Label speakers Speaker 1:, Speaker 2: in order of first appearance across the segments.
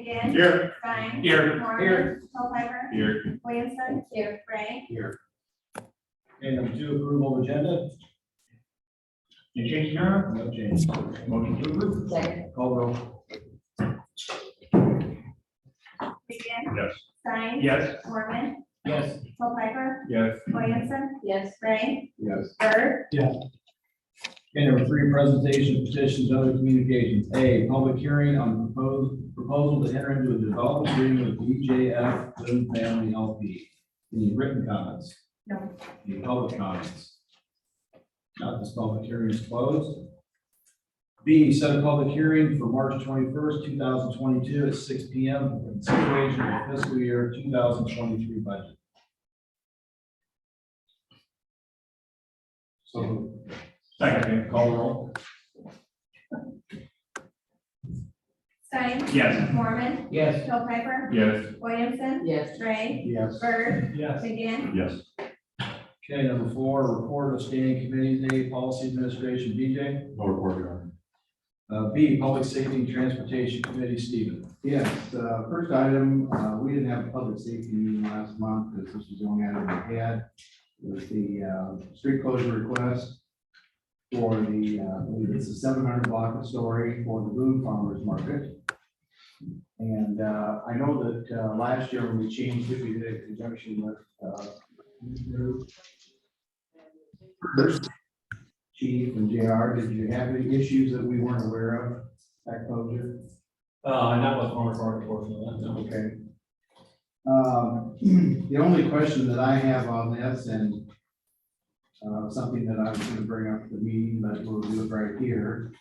Speaker 1: McGinn.
Speaker 2: Here.
Speaker 1: Stein.
Speaker 2: Here.
Speaker 1: Mormon. Hilheimer.
Speaker 2: Here.
Speaker 1: Williamson. Here. Ray.
Speaker 2: Here.
Speaker 3: Okay, number 2, approval of agenda.
Speaker 2: Any change here?
Speaker 3: No change.
Speaker 2: Motion to approve.
Speaker 4: Second.
Speaker 3: Call the roll.
Speaker 1: McGinn.
Speaker 2: Yes.
Speaker 1: Stein.
Speaker 2: Yes.
Speaker 1: Mormon.
Speaker 3: Yes.
Speaker 1: Hilheimer.
Speaker 2: Yes.
Speaker 1: Williamson.
Speaker 4: Yes.
Speaker 1: Ray.
Speaker 3: Yes.
Speaker 1: Bird.
Speaker 3: Okay, number 3, presentation of petitions, other communications. A, public hearing on proposal to enter into a development agreement with BJF Boone Family LP. Any written comments?
Speaker 1: No.
Speaker 3: Any public comments? Not, this public hearing is closed. B, set a public hearing for March 21st, 2022 at 6 p.m. for consideration of the fiscal year 2023 budget. So,
Speaker 2: Second.
Speaker 3: call the roll.
Speaker 1: Stein.
Speaker 2: Yes.
Speaker 1: Mormon.
Speaker 3: Yes.
Speaker 1: Hilheimer.
Speaker 2: Yes.
Speaker 1: Williamson.
Speaker 4: Yes.
Speaker 1: Ray.
Speaker 3: Yes.
Speaker 1: Bird.
Speaker 3: Yes.
Speaker 1: McGinn.
Speaker 2: Yes.
Speaker 3: Okay, number 4, report of standing committees, A, policy administration, BJ.
Speaker 2: No report, Your Honor.
Speaker 3: B, public safety and transportation committee, Stephen.
Speaker 5: Yes, first item, we didn't have a public safety meeting last month because this was the only item we had. It was the street closure request for the, I believe it's the 700 block of Story for the Boone Farmers Market. And I know that last year when we changed it, we did it in conjunction with first Chief and JR. Did you have any issues that we weren't aware of at closure?
Speaker 3: Not with farmer's market portion of that, no.
Speaker 5: Okay. The only question that I have on this, and something that I was going to bring up at the meeting, but we'll do it right here,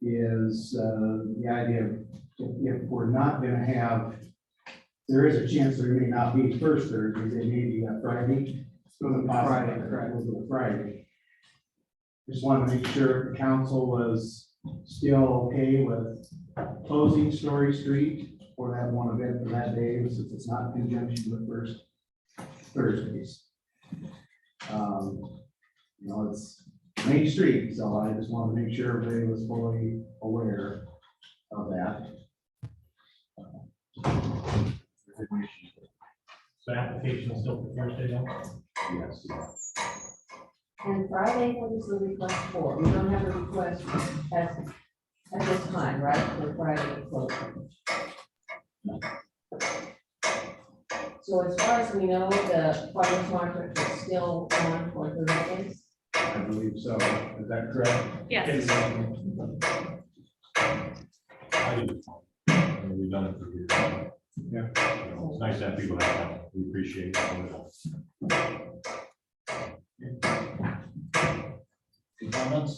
Speaker 5: is the idea of if we're not going to have, there is a chance there may not be first Thursday, they may be a Friday. Friday. Just wanted to make sure the council was still okay with closing Story Street for that one event for that day, since it's not in conjunction with first Thursdays. You know, it's Main Street, so I just wanted to make sure everybody was fully aware of that.
Speaker 2: So application is still for Thursday now?
Speaker 5: Yes.
Speaker 4: And Friday, what is the request for? We don't have a request at this time, right, for Friday closing. So as far as we know, the farmer's market is still on for Thursdays.
Speaker 5: I believe so. Is that correct?
Speaker 1: Yes.
Speaker 2: We've done it for years.
Speaker 5: Yeah.
Speaker 2: It's nice to have people that help. We appreciate it.
Speaker 3: Any comments?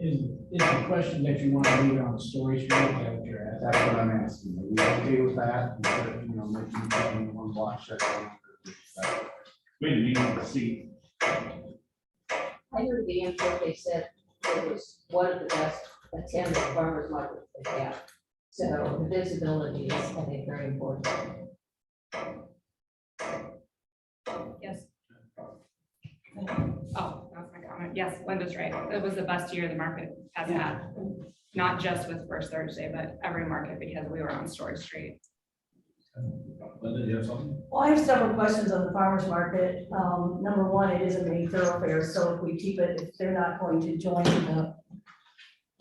Speaker 6: Is the question that you want to leave it on Story Street, that what you're at?
Speaker 5: That's what I'm asking. Are we okay with that? Instead of, you know, making one block shut down.
Speaker 2: We need to see.
Speaker 4: I heard the answer, they said it was one of the best attended farmer's markets they have. So the visibility is, I think, very important.
Speaker 7: Yes. Oh, that's my comment. Yes, Linda's right. It was the best year the market has had, not just with First Thursday, but every market, because we were on Story Street.
Speaker 3: Linda, do you have something?
Speaker 8: Well, I have several questions on the farmer's market. Number one, it is a main thoroughfare, so if we keep it, if they're not going to join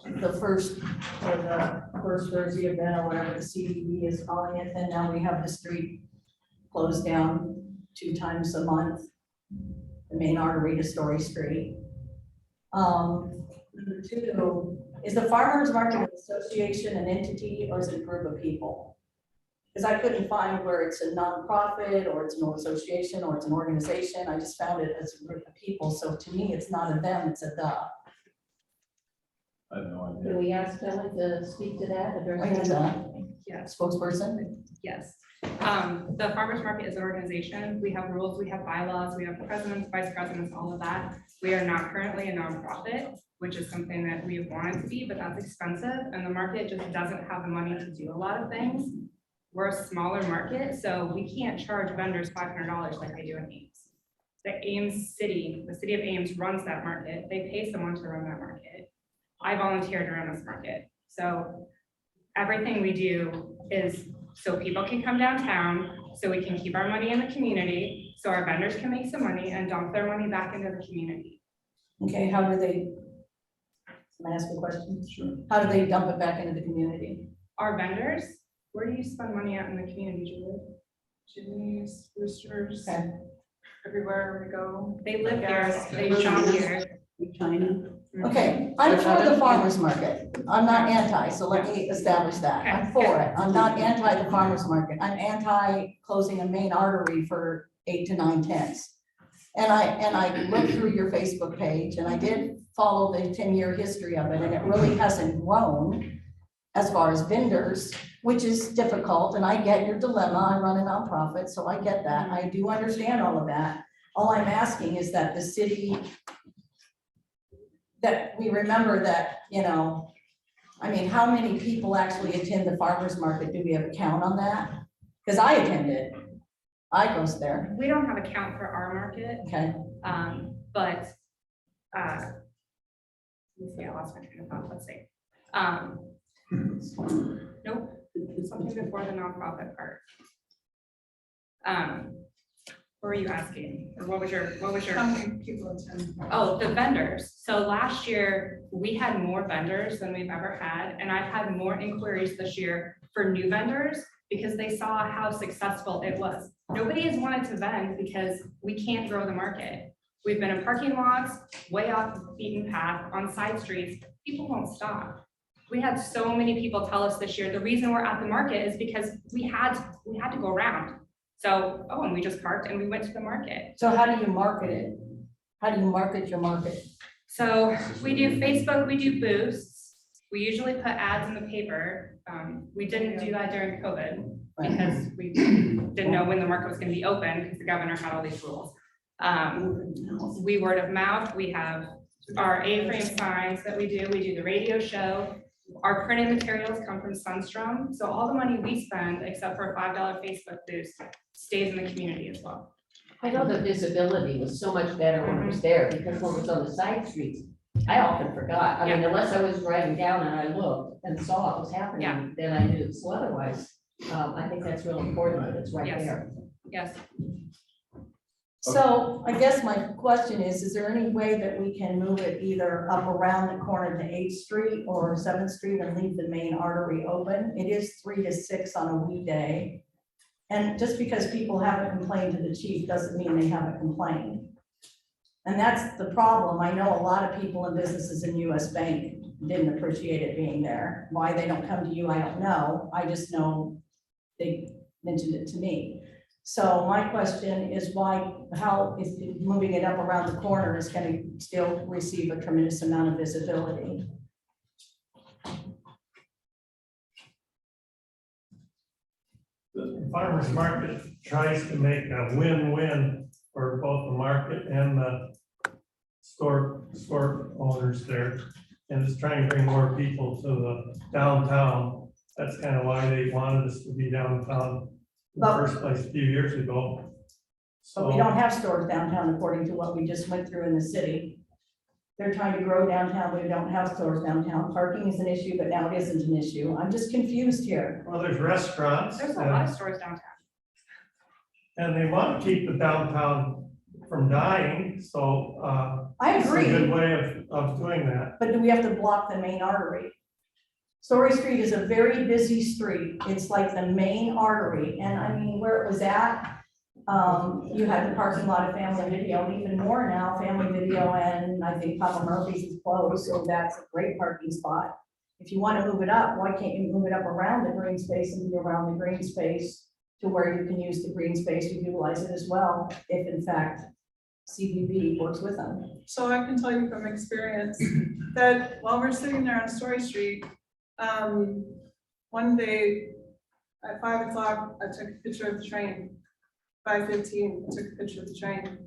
Speaker 8: the first or the first Thursday event or whatever the CDB is calling it, then now we have the street closed down 2 times a month, the main artery to Story Street. Number 2, is the farmer's market association an entity or is it a group of people? Because I couldn't find where it's a nonprofit or it's no association or it's an organization. I just found it as a group of people. So to me, it's not a them, it's a the.
Speaker 3: I have no idea.
Speaker 4: Can we ask Kelly to speak to that?
Speaker 8: Wait, is that
Speaker 7: Yes.
Speaker 8: spokesperson?
Speaker 7: Yes. The farmer's market is an organization. We have rules, we have bylaws, we have presidents, vice presidents, all of that. We are not currently a nonprofit, which is something that we wanted to be, but that's expensive. And the market just doesn't have the money to do a lot of things. We're a smaller market, so we can't charge vendors $500 like they do in Ames. The city of Ames runs that market. They pay someone to run that market. I volunteered to run this market. So everything we do is so people can come downtown, so we can keep our money in the community, so our vendors can make some money and dump their money back into the community.
Speaker 8: Okay, how do they? Can I ask a question? Sure. How do they dump it back into the community?
Speaker 7: Our vendors, where do you spend money out in the community, Julie?
Speaker 1: Jimmy's, Roosters,
Speaker 8: Okay.
Speaker 1: everywhere we go.
Speaker 7: They live here,
Speaker 1: Yes.
Speaker 7: they shop here.
Speaker 8: China. Okay, I'm for the farmer's market. I'm not anti, so let me establish that. I'm for it. I'm not anti the farmer's market. I'm anti closing a main artery for 8 to 9 tenths. And I looked through your Facebook page and I did follow the 10-year history of it, and it really hasn't grown as far as vendors, which is difficult, and I get your dilemma. I run a nonprofit, so I get that. I do understand all of that. All I'm asking is that the city, that we remember that, you know, I mean, how many people actually attend the farmer's market? Do we have a count on that? Because I attend it. I goes there,
Speaker 7: We don't have a count for our market,
Speaker 8: okay?
Speaker 7: but, let me see, I lost my train of thought, let's see. Nope, something before the nonprofit part. What were you asking? Or what was your?
Speaker 1: How many people attend?
Speaker 7: Oh, the vendors. So last year, we had more vendors than we've ever had, and I've had more inquiries this year for new vendors because they saw how successful it was. Nobody has wanted to vend because we can't grow the market. We've been in parking lots, way off the beaten path, on side streets. People won't stop. We had so many people tell us this year, the reason we're at the market is because we had to go around. So, and we just parked and we went to the market.
Speaker 8: So how do you market it? How do you market your market?
Speaker 7: So we do Facebook, we do booths. We usually put ads in the paper. We didn't do that during COVID because we didn't know when the market was going to be open because the governor had all these rules. We word of mouth, we have our A-frame signs that we do the radio show. Our printed materials come from Sunstrom, so all the money we spend, except for a $5 Facebook boost, stays in the community as well.
Speaker 4: I know the visibility was so much better when it was there, because when it was on the side streets, I often forgot. I mean, unless I was driving down and I looked and saw it was happening, then I knew. So otherwise, I think that's real important that it's right
Speaker 7: Yes.
Speaker 4: there.
Speaker 7: Yes.
Speaker 8: So I guess my question is there any way that we can move it either up around the corner to 8th Street or 7th Street and leave the main artery open? It is 3 to 6 on a weekday. And just because people haven't complained to the chief doesn't mean they haven't complained. And that's the problem. I know a lot of people and businesses in US Bank didn't appreciate it being there. Why they don't come to you, I don't know. I just know they mentioned it to me. So my question is how is moving it up around the corner is going to still receive a tremendous amount of visibility?
Speaker 9: The farmer's market tries to make a win-win for both the market and the store owners there. And it's trying to bring more people to the downtown. That's kind of why they wanted us to be downtown in the first place a few years ago.
Speaker 8: But we don't have stores downtown according to what we just went through in the city. They're trying to grow downtown, but we don't have stores downtown. Parking is an issue, but now it isn't an issue. I'm just confused here.
Speaker 9: Well, there's restaurants.
Speaker 7: There's a lot of stores downtown.
Speaker 9: And they want to keep the downtown from dying, so
Speaker 8: I
Speaker 9: it's a
Speaker 8: agree,
Speaker 9: good way of doing that.
Speaker 8: but do we have to block the main artery? Story Street is a very busy street. It's like the main artery. And I mean, where it was at, you had the parking lot of Family Video, and even more now, Family Video, and I think Papa Murphy's is closed, so that's a great parking spot. If you want to move it up, why can't you move it up around the green space and be around the green space to where you can use the green space to utilize it as well, if in fact CBB works with them?
Speaker 1: So I can tell you from experience that while we're sitting there on Story Street, one day at 5 o'clock, I took a picture of the train. 5:15, I took a picture of the train.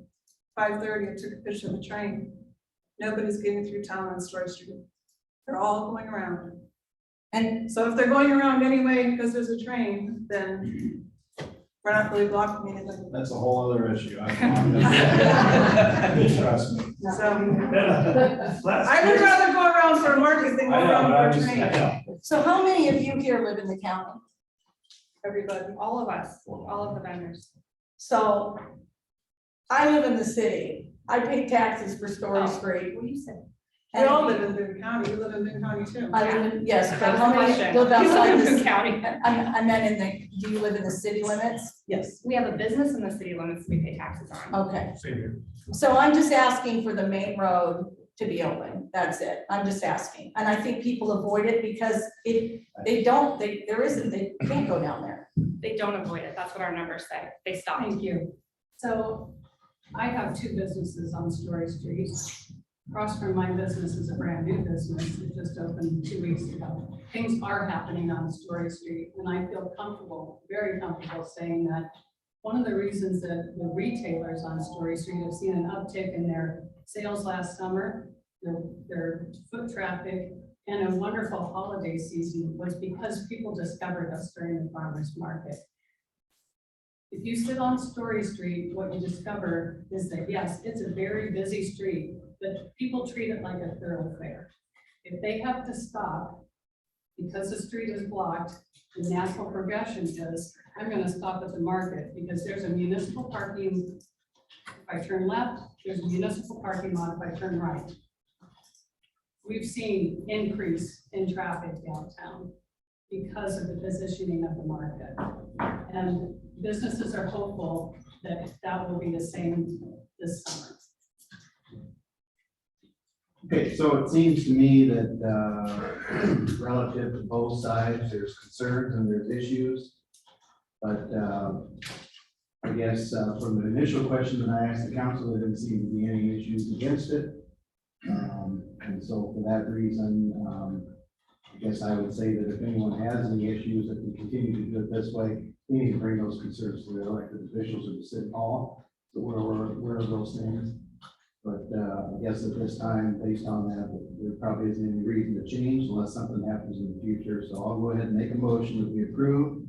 Speaker 1: 5:30, I took a picture of the train. Nobody's getting through town on Story Street. They're all going around.
Speaker 8: And
Speaker 1: So if they're going around anyway because there's a train, then we're not really blocking anything.
Speaker 3: That's a whole other issue. Trust me.
Speaker 1: So
Speaker 9: Last
Speaker 1: I would
Speaker 9: year-
Speaker 1: rather go around for a market than go
Speaker 3: I know,
Speaker 1: around
Speaker 3: but I'm
Speaker 1: for a
Speaker 3: just,
Speaker 1: train.
Speaker 3: I know.
Speaker 8: So how many of you here live in the county?
Speaker 7: Everybody, all of us, all of the vendors.
Speaker 8: So I live in the city. I pay taxes for Story
Speaker 7: Oh.
Speaker 8: Street.
Speaker 7: What do you say?
Speaker 1: We all live in Boone County, you live in Boone County too.
Speaker 8: I live in, yes, but
Speaker 7: That's
Speaker 8: how
Speaker 7: the
Speaker 8: many
Speaker 7: question.
Speaker 8: live outside
Speaker 7: You live in
Speaker 8: this?
Speaker 7: County.
Speaker 8: I meant in the, do you live in the city limits?
Speaker 1: Yes.
Speaker 7: We have a business in the city limits we pay taxes on.
Speaker 8: Okay,
Speaker 2: Same here.
Speaker 8: so I'm just asking for the main road to be open. That's it. I'm just asking. And I think people avoid it because they can't go down there.
Speaker 7: They don't avoid it. That's what our numbers say. They stop.
Speaker 10: Thank you. So I have two businesses on Story Street. Across from my business is a brand new business. It just opened 2 weeks ago. Things are happening on Story Street, and I feel comfortable, very comfortable saying that one of the reasons that the retailers on Story Street have seen an uptick in their sales last summer, their foot traffic, and a wonderful holiday season was because people discovered us during the farmer's market. If you sit on Story Street, what you discover is that, yes, it's a very busy street, but people treat it like a thoroughfare. If they have to stop because the street is blocked, the natural progression is, I'm gonna stop at the market because there's a municipal parking. If I turn left, there's a municipal parking lot if I turn right. We've seen increase in traffic downtown because of the positioning of the market. And businesses are hopeful that that will be the same this summer.
Speaker 5: Okay, so it seems to me that relative to both sides, there's concerns and there's issues. But I guess from the initial question that I asked the council, there didn't seem to be any issues against it. And so for that reason, I guess I would say that if anyone has any issues, if we continue to do it this way, we need to bring those concerns to the elected officials of the city hall. So we're aware of those things. But I guess at this time, based on that, there probably isn't any reason to change unless something happens in the future. So I'll go ahead and make a motion that we approve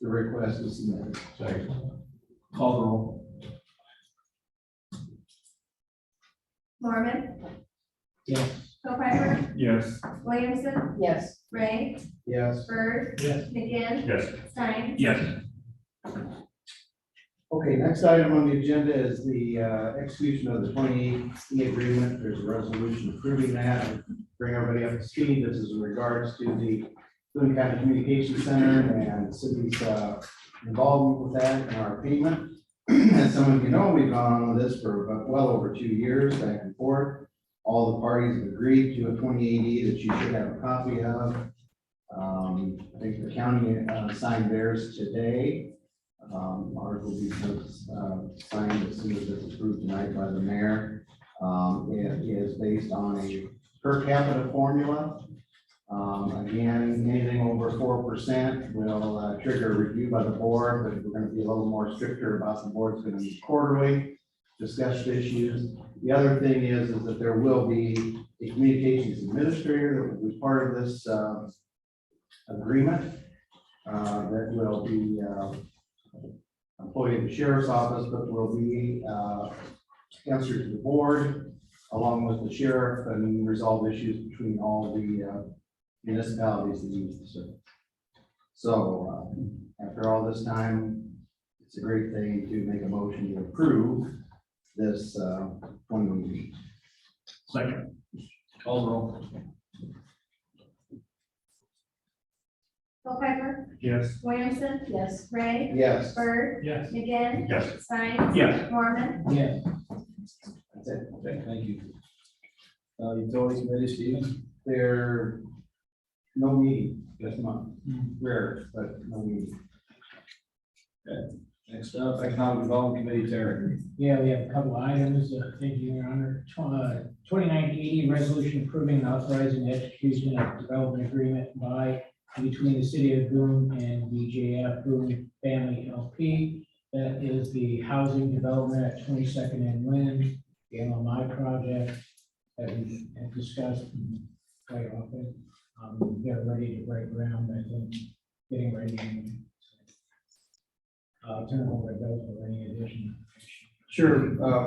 Speaker 5: the request is submitted.
Speaker 2: Second.
Speaker 3: Call the roll.
Speaker 11: Mormon,
Speaker 6: Yes.
Speaker 11: Hilheimer,
Speaker 2: Yes.
Speaker 11: Williamson,
Speaker 4: Yes.
Speaker 11: Ray,
Speaker 5: Yes.
Speaker 11: Bird,
Speaker 6: Yes.
Speaker 11: McGinn,
Speaker 2: Yes.
Speaker 11: Stein.
Speaker 2: Yes.
Speaker 5: Okay, next item on the agenda is the execution of the 2018 agreement. There's a resolution approving that. Bring everybody up to speed. This is in regards to the Boone County Communication Center and the city's involvement with that and our payment. As some of you know, we've gone on with this for about well over 2 years, back and forth. All the parties have agreed to a 2080 that you should have a copy of. I think the county signed theirs today. Ours will be signed as soon as it's approved tonight by the mayor. It is based on a per capita formula. Again, anything over 4% will trigger a review by the board, but we're going to be a little more stricter about the board's going to meet quarterly, discuss issues. The other thing is that there will be a communications administrator that will be part of this agreement that will be employee of the sheriff's office, but will be answer to the board along with the sheriff and resolve issues between all the municipalities that use the service. So after all this time, it's a great thing to make a motion to approve this 20
Speaker 3: Second. Call the roll.
Speaker 11: Hilheimer,
Speaker 2: Yes.
Speaker 11: Williamson,
Speaker 8: Yes.
Speaker 11: Ray,
Speaker 5: Yes,
Speaker 11: Bird,
Speaker 6: Yes.
Speaker 11: McGinn,
Speaker 2: Yes.
Speaker 11: Stein.
Speaker 2: Yes.
Speaker 11: Mormon,
Speaker 6: Yes.
Speaker 5: that's it.
Speaker 3: Okay, thank you. Utilities committee, Stephen?
Speaker 5: There, no meeting this month, rare, but no meeting.
Speaker 3: Next up, economic development committee, Terry.
Speaker 6: Yeah, we have a couple of items, thank you, Your Honor. 2980 resolution approving and authorizing the execution of development agreement by and between the city of Boone and BJF Boone Family LP. That is the housing development at 22nd and Lynn, the LMI project that we have discussed quite often. They're ready to break ground, I think, getting ready. Turn it over to Bill for any additional.
Speaker 12: Sure,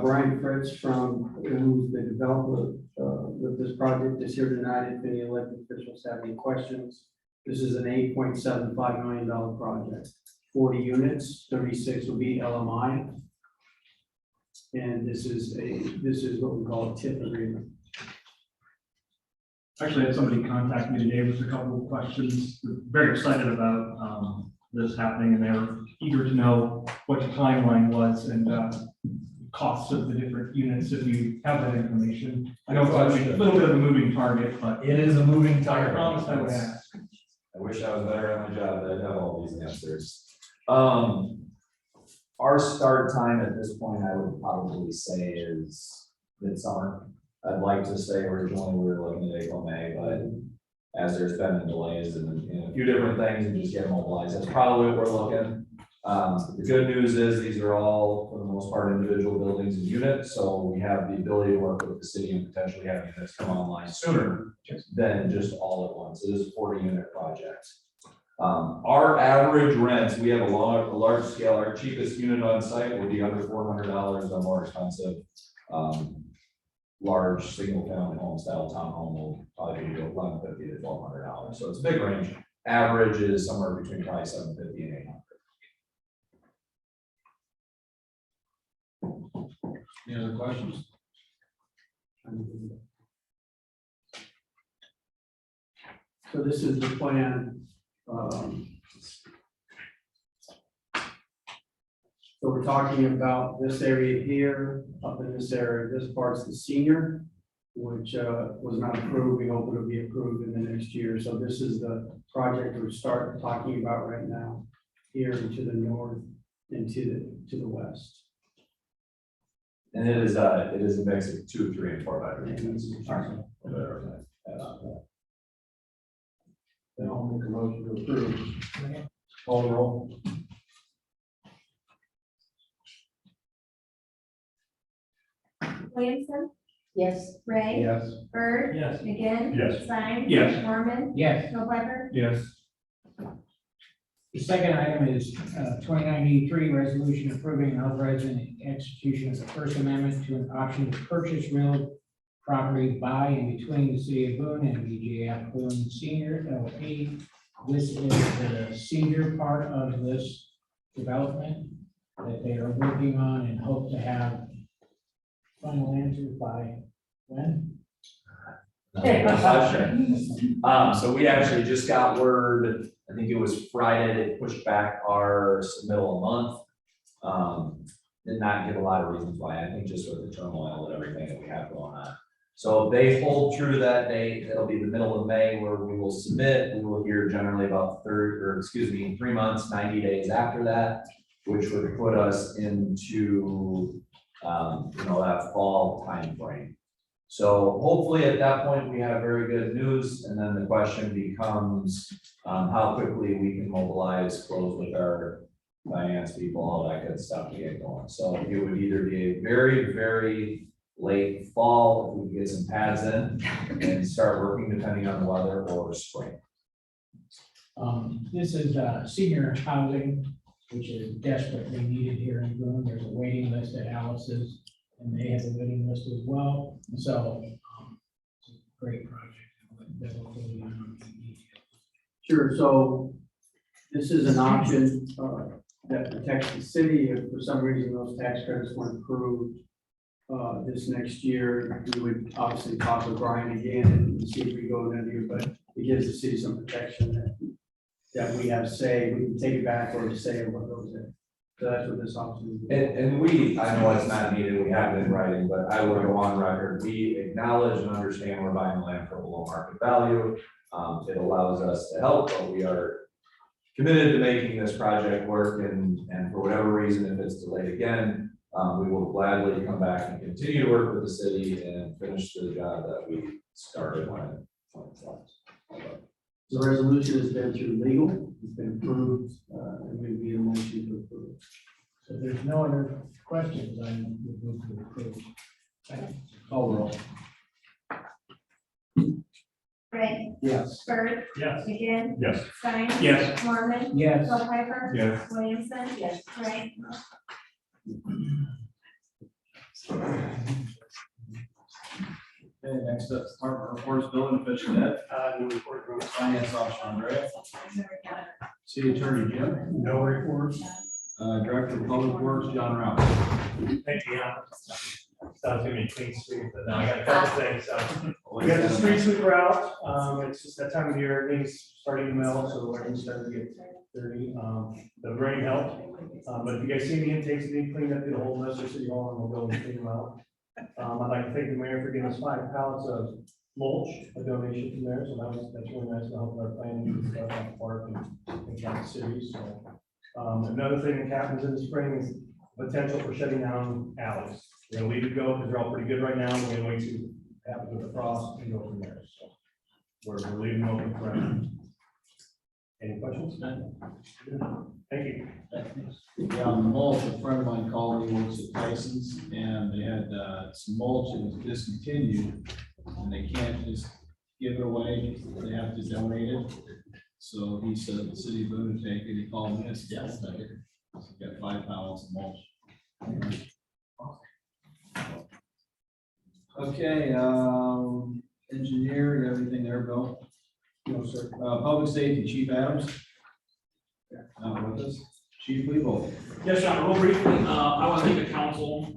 Speaker 12: Brian Fritz who's the developer with this project is here tonight. If any elected officials have any questions, This is an $8.75 million project. 40 units, 36 will be LMI. And this is what we call a TIF agreement.
Speaker 11: Actually, I had somebody contact me today with a couple of questions. They're very excited about this happening, and they were eager to know what the timeline was and costs of the different units, if you have that information. I know it's a little bit of a moving target, but
Speaker 3: It is a moving
Speaker 11: I
Speaker 3: target.
Speaker 11: promised I would ask.
Speaker 13: I wish I was better at my job, that I'd have all these answers. Our start time at this point, I would probably say is midsummer. I'd like to say originally we were looking at April, May, but as there's been delays and a few different things and just get mobilized, that's probably what we're looking. The good news is these are all, for the most part, individual buildings and units, so we have the ability to work with the city and potentially have units come online sooner than just all at once. It is a 40-unit project. Our average rents, we have a large scale, our cheapest unit on site will be under $400. Our more expensive, large single family home style townhome will probably be $1,150 to $1,200. So it's a big range. Average is somewhere between probably $750 and $800.
Speaker 3: Any other questions?
Speaker 12: So this is the plan. So we're talking about this area here, up in this area. This part's the senior, which was not approved. We hope it'll be approved in the next year. So this is the project we're starting talking about right now, here and to the north and to the west.
Speaker 13: And it is a mix of 2, 3, and 4 bedroom units.
Speaker 12: Then I'll make a motion to approve.
Speaker 3: Call the roll.
Speaker 14: Williamson,
Speaker 4: Yes.
Speaker 14: Ray,
Speaker 5: Yes.
Speaker 14: Bird,
Speaker 11: Yes.
Speaker 14: McGinn.
Speaker 2: Yes.
Speaker 14: Stein.
Speaker 11: Yes.
Speaker 14: Mormon,
Speaker 6: Yes.
Speaker 14: Snowpfefer.
Speaker 11: Yes.
Speaker 6: The second item is 2983, resolution approving and authorizing the execution of the First Amendment to an option to purchase real property by and between the city of Boone and BJF Boone Senior LP. This is the senior part of this development that they are working on and hope to have final answers by when?
Speaker 13: So we actually just got word, I think it was Friday, they pushed back our submittal a month. Did not give a lot of reasons why, I think just with the turmoil and everything that we have going on. So they hold true to that date, it'll be the middle of May where we will submit, we will hear generally about 3 months, 90 days after that, which would put us into, that fall timeframe. So hopefully at that point, we have very good news, and then the question becomes, how quickly we can mobilize, close with our finance people, all that good stuff to get going. So it would either be a very, very late fall, if we can get some pads in and start working depending on the weather, or spring.
Speaker 6: This is senior housing, which is desperately needed here in Boone. There's a waiting list at Alice's, and they have a waiting list as well. So it's a great project. that will fill you in on the details.
Speaker 12: Sure, so this is an option that protects the city. If for some reason those tax credits weren't approved this next year, we would obviously talk with Brian again and see if we go another year, but it gives the city some protection that we have say, we can take it back or say what goes in. So that's what this option is.
Speaker 13: And I know it's not needed, we have it in writing, but I will go on record, we acknowledge and understand we're buying land for below market value. It allows us to help, but we are committed to making this project work, and for whatever reason, if it's delayed again, we will gladly come back and continue to work with the city and finish the job that we started when it started.
Speaker 12: The resolution has been through legal, it's been approved, and we need a motion to approve.
Speaker 6: So if there's no other questions, I would move to approve.
Speaker 12: Call roll.
Speaker 14: Ray,
Speaker 12: Yes.
Speaker 14: Bird,
Speaker 2: Yes.
Speaker 14: McGinn,
Speaker 2: Yes.
Speaker 14: Stein.
Speaker 11: Yes.
Speaker 14: Mormon,
Speaker 6: Yes.
Speaker 14: Snowpfefer.
Speaker 2: Yes.
Speaker 14: Williamson. Yes. Ray.
Speaker 3: Okay, next up, Department reports, building official Ed,
Speaker 9: No report.
Speaker 3: Finance Officer Andrea, City Attorney Jim,
Speaker 9: No reports.
Speaker 3: Director of Public Works John Rouse.
Speaker 9: Thank you. Sounds gonna be clean sweep, but now I got a couple things. We got the street sweeper out. It's just that time of year, everything's starting to melt, so everything's starting to get dirty. The rain helped. But if you guys see any intakes that need cleaned up, get a hold of us or City Hall and we'll go and clean them out. I'd like to thank the mayor for giving us 5 pallets of mulch, a donation from there, so that's really nice to help our planning and stuff on the park and throughout the city, so. Another thing that happens in the spring is potential for shutting down alleys. We're gonna leave it go because they're all pretty good right now, we're gonna wait to see what happens with the frost and go from there, so. We're leaving them open for now. Any questions? Thank you.
Speaker 3: Yeah, on the mulch, a friend of mine called me, works at Tyson's, and they had some mulch that was discontinued, and they can't just give it away, they have to donate it. So he said the city of Boone would take it, he called me, and said, yeah, I'll take it. So we got 5 pallets of mulch. Okay, engineer, you have anything there, Bill? No, sir. Public safety, Chief Adams? Not with us. Chief Lebo?
Speaker 15: Yes, John, real briefly, I want to thank the council,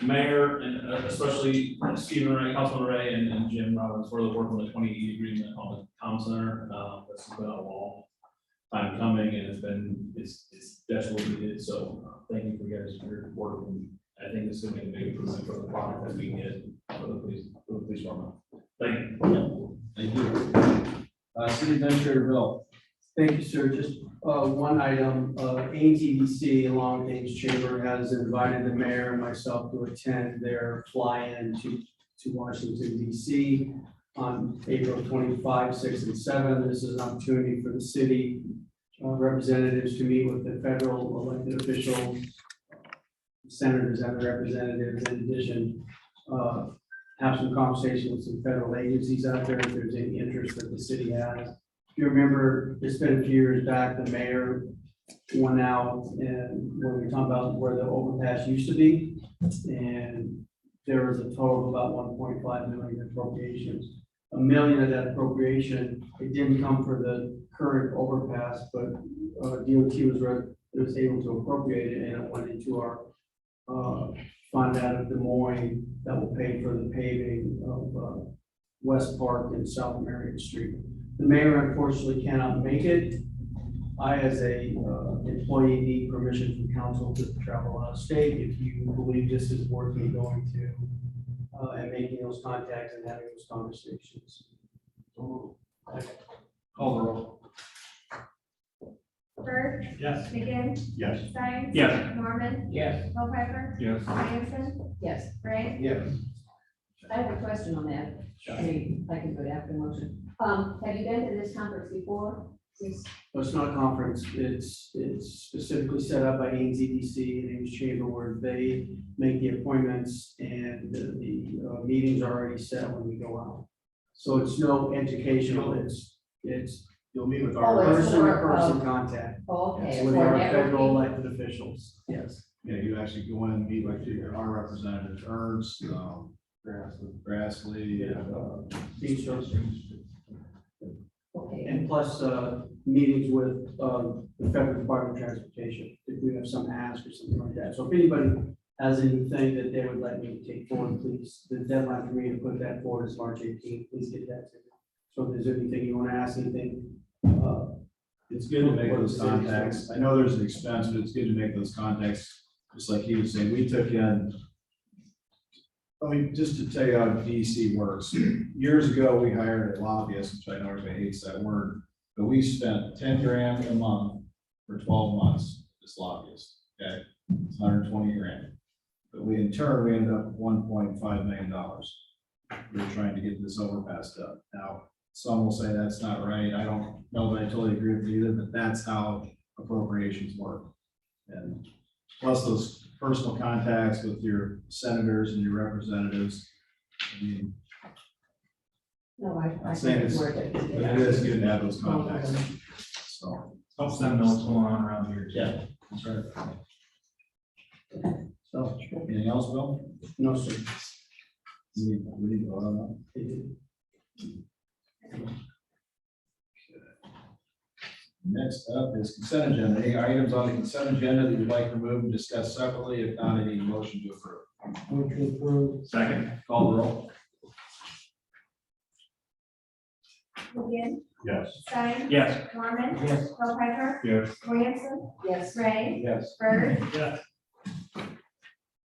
Speaker 15: the mayor, and especially Stephen Ray, Councilman Ray, and Jim Roberts for the work on the 2080 agreement on the town center. That's been a long time coming, and it's desperately needed, so thank you for your work, and I think this is going to be a big improvement for the product that we get for the police department. Thank you.
Speaker 3: Thank you. City Administrator Bill?
Speaker 12: Thank you, sir. Just one item, ATDC along with Ames Chamber has invited the mayor and myself to attend their fly-in to Washington DC on April 25, 6, and 7. This is an opportunity for the city representatives to meet with the federal elected officials, senators and representatives, in addition, have some conversation with some federal agencies out there if there's any interest that the city has. If you remember, it's been a few years back, the mayor went out and when we talked about where the overpass used to be, and there was a total of about 1.5 million appropriations. $1 million of that appropriation, it didn't come for the current overpass, but DOT was able to appropriate it, and it went into our fund out of Des Moines that will pay for the paving of West Park and South Marion Street. The mayor unfortunately cannot make it. I, as a employee, need permission from council to travel out of state. If you believe this is worth me going to and making those contacts and having those conversations.
Speaker 3: Call the roll.
Speaker 14: Bird,
Speaker 9: Yes.
Speaker 14: McGinn,
Speaker 2: Yes.
Speaker 14: Stein.
Speaker 11: Yes.
Speaker 14: Mormon,
Speaker 6: Yes.
Speaker 14: Hilheimer,
Speaker 11: Yes.
Speaker 14: Anderson,
Speaker 4: Yes,
Speaker 14: Ray.
Speaker 3: Yes.
Speaker 4: I have a question on that. I mean, I can put after motion. Have you been to this conference before? Since,
Speaker 12: But it's not a conference. It's specifically set up by ANZDC and Ames Chamber where they make the appointments and the meetings are already set when we go out. So it's no educational, it's
Speaker 3: You'll meet with
Speaker 4: Oh,
Speaker 3: our,
Speaker 4: it's
Speaker 12: person-to-person contact.
Speaker 4: okay.
Speaker 12: It's
Speaker 4: it's
Speaker 12: with
Speaker 4: for
Speaker 12: our federal
Speaker 4: networking?
Speaker 12: elected officials, yes.
Speaker 3: yeah, you actually go in and meet with our representatives, Ernst, Grassley,
Speaker 12: These shows.
Speaker 4: Okay.
Speaker 12: And plus, meetings with, the Federal Department of Transportation, if we have some ask or something like that. So if anybody has anything that they would like me to take forward, please, the deadline for me to put that forward is March 18th, please get that to me. So if there's anything you want to ask, anything,
Speaker 3: it's good to make those contacts. I know there's an expense, but it's good to make those contacts. Just like he was saying, we took in, I mean, just to tell you how DC works. Years ago, we hired a lobbyist, which I know everybody hates that word, but we spent 10 grand a month for 12 months, this lobbyist, okay? It's 120 grand. But we, in turn, we ended up with $1.5 million. We were trying to get this overpass done. Now, some will say that's not right. I don't know that I totally agree with you either, but that's how appropriations work. And plus those personal contacts with your senators and your representatives. I mean,
Speaker 4: No, I
Speaker 3: I'm saying
Speaker 4: think it's
Speaker 3: it's,
Speaker 4: worth it.
Speaker 3: but it is good to have those contacts. So,
Speaker 11: Helps them know what's going on around here.
Speaker 3: yeah, that's right. So, anything else, Bill?
Speaker 12: No, sir.
Speaker 3: We need to vote on that. Next up is consent agenda. Any items on the consent agenda that you'd like to remove and discuss separately? If not, any motion to approve?
Speaker 6: Move to approve.
Speaker 15: Second.
Speaker 3: Call the roll.
Speaker 14: McGinn,
Speaker 2: Yes.
Speaker 14: Stein.
Speaker 15: Yes.
Speaker 14: Mormon.
Speaker 6: Yes.
Speaker 14: Hilheimer.
Speaker 11: Yes.
Speaker 14: Williamson.
Speaker 4: Yes.
Speaker 14: Ray.
Speaker 3: Yes.
Speaker 14: Bird.
Speaker 15: Yes.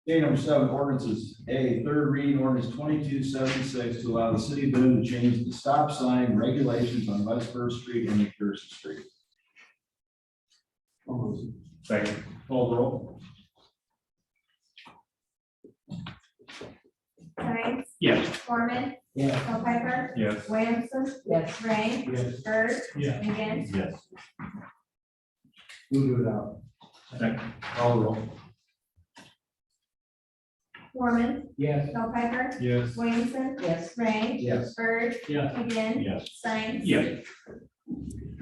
Speaker 3: Okay, number 7, ordinances. A, third reading ordinance 2276 to allow the city of Boone to change the stop sign regulations on West First Street and McPherson Street.
Speaker 15: Second.
Speaker 3: Call the roll.
Speaker 14: Stein.
Speaker 15: Yes.
Speaker 14: Mormon.
Speaker 6: Yes.
Speaker 14: Hilheimer.
Speaker 11: Yes.
Speaker 14: Williamson.
Speaker 4: Yes.
Speaker 14: Ray.
Speaker 6: Yes.
Speaker 14: Bird.
Speaker 11: Yeah.
Speaker 14: McGinn.
Speaker 2: Yes.
Speaker 3: Move to adopt.
Speaker 15: Second.
Speaker 3: Call the roll.
Speaker 14: Mormon.
Speaker 6: Yes.
Speaker 14: Hilheimer.
Speaker 11: Yes.
Speaker 14: Williamson.
Speaker 4: Yes.
Speaker 14: Ray.
Speaker 3: Yes.
Speaker 14: Bird.
Speaker 11: Yeah.
Speaker 14: McGinn.
Speaker 2: Yes.
Speaker 14: Stein.
Speaker 15: Yes.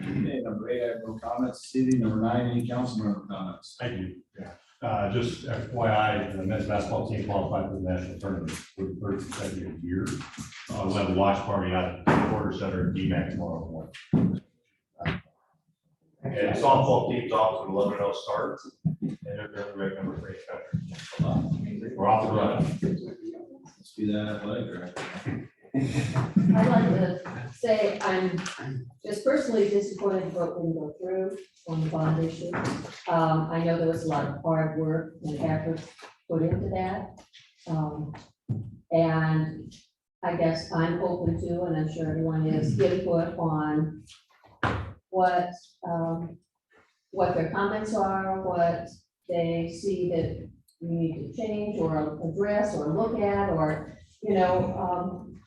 Speaker 3: Okay, number 8, I have no comments. CD number 9, any council member comments?
Speaker 2: Thank you. Yeah. Just FYI, the men's basketball team qualified for the national tournament for the third consecutive year. We'll have a watch party out at the Quarter Center in DMAC tomorrow morning. And softball team's off to 11:00 start, and they're the right number 3 country. We're off the run.
Speaker 3: Let's do that athletic director.
Speaker 4: I'd like to say I'm just personally disappointed what didn't go through on the bond issue. I know there was a lot of hard work and effort put into that. And I guess I'm open to, and I'm sure everyone is, input on what their comments are, what they see that we need to change or address or look at, or,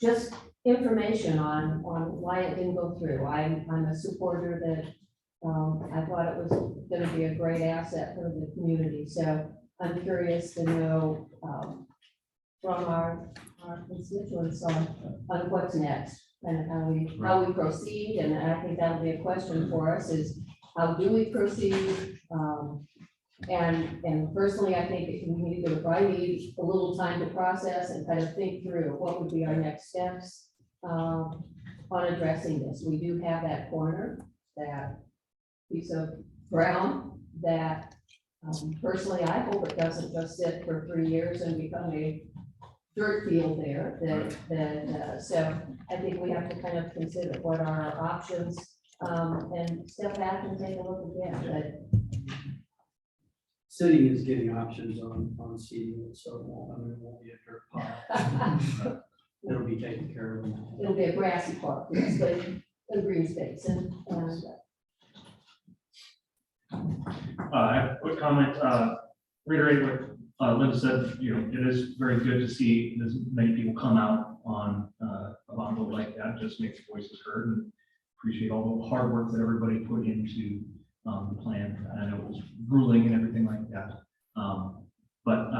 Speaker 4: just information on why it didn't go through. I'm a supporter that, I thought it was gonna be a great asset for the community, so I'm curious to know, from our constituents on what's next and how we proceed, and I think that'll be a question for us is, how do we proceed? And personally, I think we need to probably need a little time to process and kind of think through what would be our next steps on addressing this. We do have that corner, that piece of ground that personally, I hope it doesn't just sit for 3 years and become a dirt field there. So I think we have to kind of consider what are our options and step back and take a look again.
Speaker 12: City is getting options on seating, so it won't be a dirt pile. It'll be taken care of.
Speaker 4: It'll be a grassy park, it's like a green space
Speaker 11: I have a quick comment, reiterate what Linda said, it is very good to see as many people come out on a bond vote like that, just makes voices heard, and appreciate all the hard work that everybody put into the plan. I know it was grueling and everything like that. But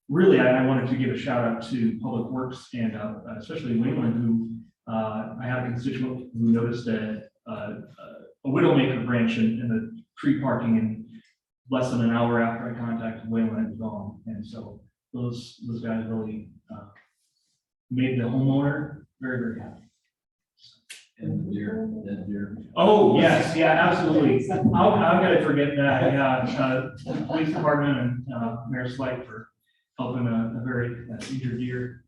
Speaker 11: really, I wanted to give a shout out to Public Works and especially Wayland, who I had a constituent who noticed a Widowmaker branch in the tree parking in less than an hour after I contacted Wayland, it was gone. And so those guys really made the homeowner very, very happy.
Speaker 3: And the deer.
Speaker 11: Oh, yes, yeah, absolutely. I've got to forget that, yeah. Police department and Mayor Slight for helping a very injured deer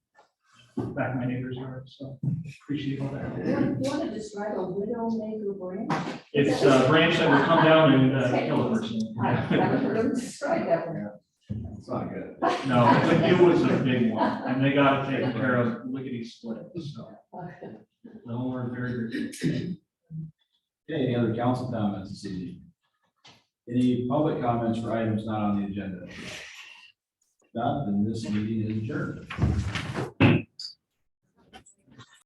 Speaker 11: back in my neighbor's yard, so appreciate all that.
Speaker 4: You want to describe a Widowmaker branch?
Speaker 11: It's a branch that will come down and kill a person.
Speaker 4: I haven't heard them describe that one.
Speaker 3: It's not good.
Speaker 11: No, it was a big one, and they got it taken care of lickety split, so. The homeowner very, very good.
Speaker 3: Okay, any other council comments this evening? Any public comments for items not on the agenda? If not, then this meeting is adjourned.